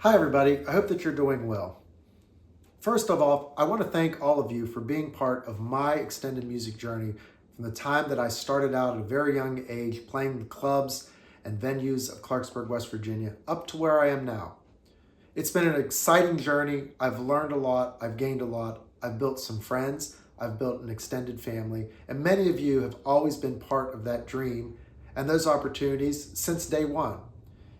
Hi everybody, I hope that you're doing well. First of all, I want to thank all of you for being part of my extended music journey from the time that I started out at a very young age playing the clubs and venues of Clarksburg, West Virginia, up to where I am now. It's been an exciting journey. I've learned a lot, I've gained a lot, I've built some friends, I've built an extended family, and many of you have always been part of that dream and those opportunities since day one.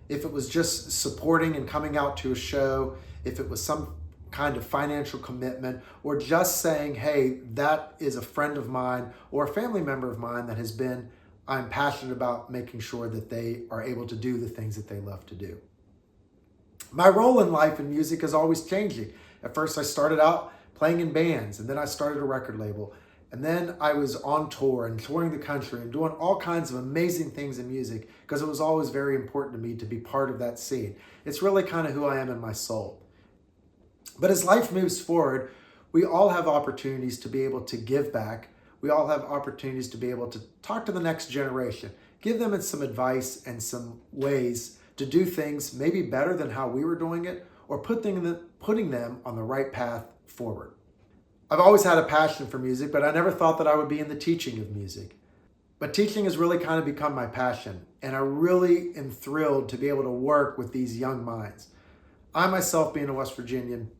If it was just supporting and coming out to a show, if it was some kind of financial commitment, or just saying, hey, that is a friend of mine or a family member of mine that has been, I'm passionate about making sure that they are able to do the things that they love to do. My role in life in music is always changing. At first I started out playing in bands, and then I started a record label. And then I was on tour and touring the country and doing all kinds of amazing things in music because it was always very important to me to be part of that scene. It's really kind of who I am in my soul. But as life moves forward, we all have opportunities to be able to give back. We all have opportunities to be able to talk to the next generation, give them some advice and some ways to do things maybe better than how we were doing it, or putting them on the right path forward. I've always had a passion for music, but I never thought that I would be in the teaching of music. But teaching has really kind of become my passion, and I really am thrilled to be able to work with these young minds. I myself, being a West Virginian,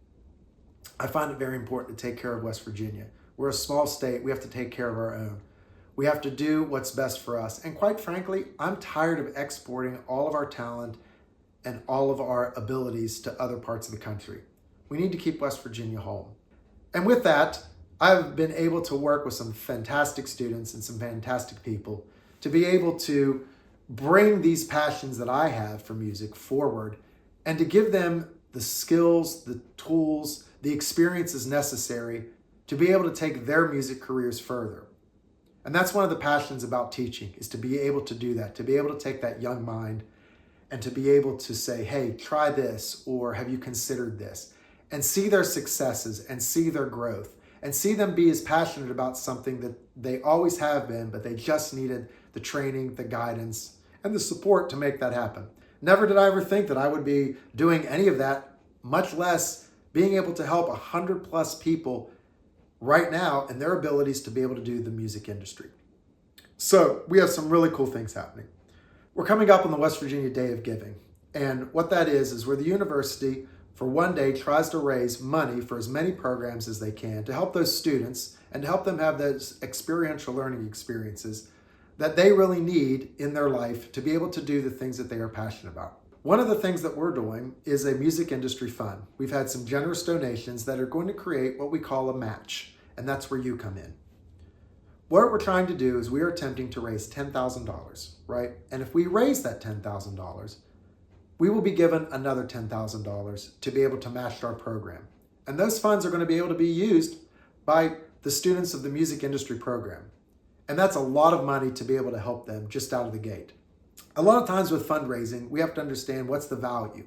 I find it very important to take care of West Virginia. We're a small state, we have to take care of our own. We have to do what's best for us. And quite frankly, I'm tired of exporting all of our talent and all of our abilities to other parts of the country. We need to keep West Virginia home. And with that, I've been able to work with some fantastic students and some fantastic people to be able to bring these passions that I have for music forward and to give them the skills, the tools, the experiences necessary to be able to take their music careers further. And that's one of the passions about teaching, is to be able to do that, to be able to take that young mind and to be able to say, hey, try this, or have you considered this? And see their successes and see their growth and see them be as passionate about something that they always have been, but they just needed the training, the guidance, and the support to make that happen. Never did I ever think that I would be doing any of that, much less being able to help 100+ people right now in their abilities to be able to do the music industry. So we have some really cool things happening. We're coming up on the West Virginia Day of Giving. And what that is where the university for one day tries to raise money for as many programs as they can to help those students and to help them have those experiential learning experiences that they really need in their life to be able to do the things that they are passionate about. One of the things that we're doing is a music industry fund. We've had some generous donations that are going to create what we call a match, and that's where you come in. What we're trying to do is we are attempting to raise $10,000, right? And if we raise that $10,000, we will be given another $10,000 to be able to match our program. And those funds are going to be able to be used by the students of the music industry program. And that's a lot of money to be able to help them just out of the gate. A lot of times with fundraising, we have to understand what's the value.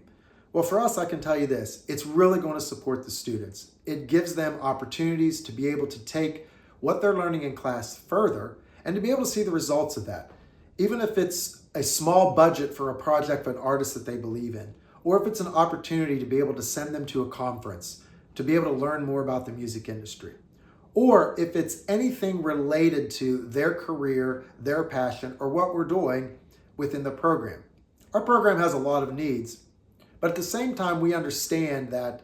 Well, for us, I can tell you this, it's really going to support the students. It gives them opportunities to be able to take what they're learning in class further and to be able to see the results of that. Even if it's a small budget for a project of an artist that they believe in, or if it's an opportunity to be able to send them to a conference, to be able to learn more about the music industry, or if it's anything related to their career, their passion, or what we're doing within the program. Our program has a lot of needs, but at the same time, we understand that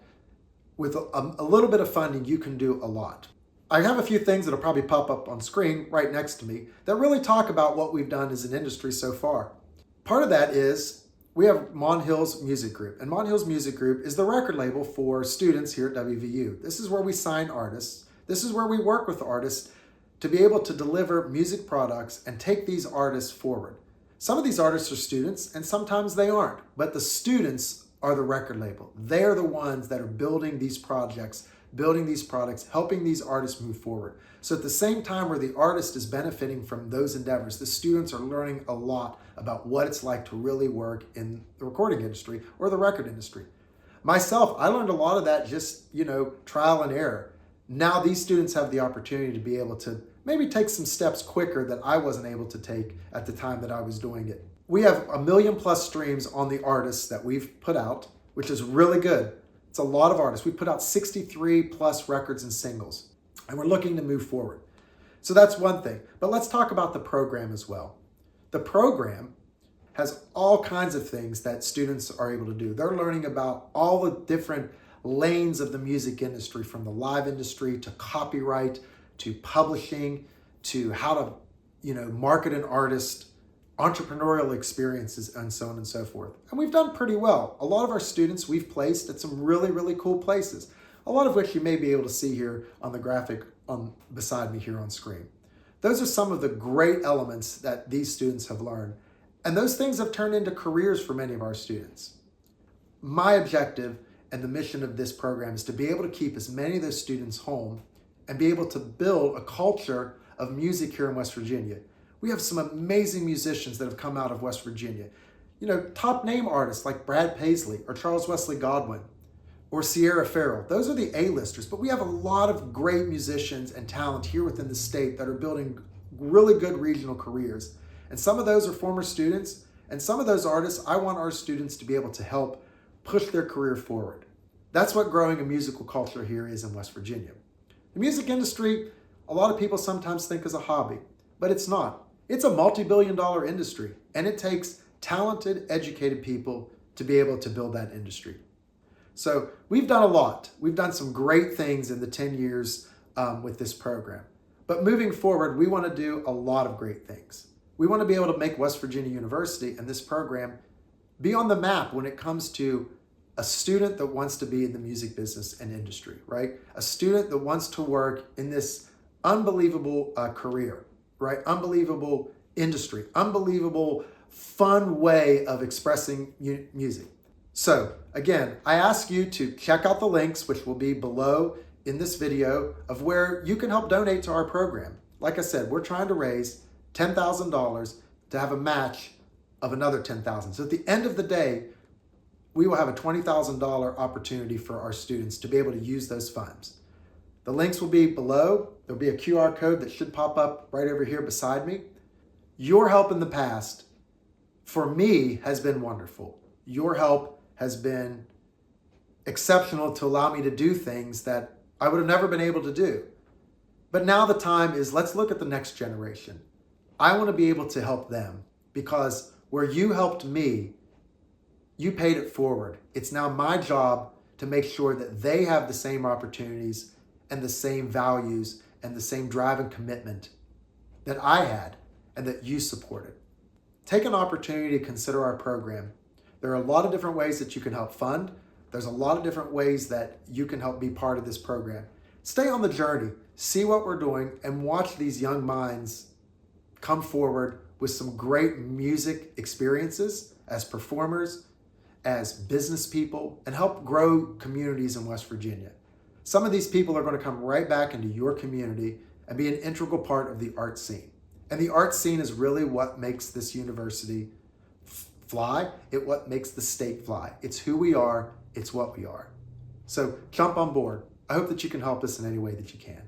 with a little bit of funding, you can do a lot. I have a few things that'll probably pop up on screen right next to me that really talk about what we've done as an industry so far. Part of that is we have Mon Hills Music Group, and Mon Hills Music Group is the record label for students here at WVU. This is where we sign artists. This is where we work with artists to be able to deliver music products and take these artists forward. Some of these artists are students and sometimes they aren't, but the students are the record label. They are the ones that are building these projects, building these products, helping these artists move forward. So at the same time where the artist is benefiting from those endeavors, the students are learning a lot about what it's like to really work in the recording industry or the record industry. Myself, I learned a lot of that just, trial and error. Now these students have the opportunity to be able to maybe take some steps quicker that I wasn't able to take at the time that I was doing it. We have 1 million+ streams on the artists that we've put out. which is really good. It's a lot of artists. We put out 63 plus records and singles, and we're looking to move forward. So that's one thing. But let's talk about the program as well. The program has all kinds of things that students are able to do. They're learning about all the different lanes of the music industry, from the live industry to copyright to publishing to how to, market an artist, entrepreneurial experiences, and so on and so forth. And we've done pretty well. A lot of our students we've placed at some really, really cool places, a lot of which you may be able to see here on the graphic beside me here on screen. Those are some of the great elements that these students have learned. And those things have turned into careers for many of our students. My objective and the mission of this program is to be able to keep as many of those students home and be able to build a culture of music here in West Virginia. We have some amazing musicians that have come out of West Virginia. Top name artists like Brad Paisley or Charles Wesley Godwin or Sierra Farrell. Those are the A-listers, but we have a lot of great musicians and talent here within the state that are building really good regional careers. And some of those are former students, and some of those artists, I want our students to be able to help push their career forward. That's what growing a musical culture here is in West Virginia. The music industry, a lot of people sometimes think is a hobby, but it's not. It's a multi-billion-dollar industry, and it takes talented, educated people to be able to build that industry. So we've done a lot. We've done some great things in the 10 years with this program. But moving forward, we want to do a lot of great things. We want to be able to make West Virginia University and this program be on the map when it comes to a student that wants to be in the music business and industry, right? A student that wants to work in this unbelievable career, right? Unbelievable industry, unbelievable fun way of expressing music. So again, I ask you to check out the links, which will be below in this video, of where you can help donate to our program. Like I said, we're trying to raise $10,000 to have a match of another $10,000. So at the end of the day, we will have a $20,000 opportunity for our students to be able to use those funds. The links will be below. There'll be a QR code that should pop up right over here beside me. Your help in the past, for me, has been wonderful. Your help has been exceptional to allow me to do things that I would have never been able to do. But now the time is, let's look at the next generation. I want to be able to help them, because where you helped me, you paid it forward. It's now my job to make sure that they have the same opportunities and the same values and the same drive and commitment that I had and that you supported. Take an opportunity to consider our program. There are a lot of different ways that you can help fund. There's a lot of different ways that you can help be part of this program. Stay on the journey, see what we're doing, and watch these young minds come forward with some great music experiences as performers, as business people, and help grow communities in West Virginia. Some of these people are going to come right back into your community and be an integral part of the art scene. And the art scene is really what makes this university fly. It's what makes the state fly. It's who we are. It's what we are. So jump on board. I hope that you can help us in any way that you can.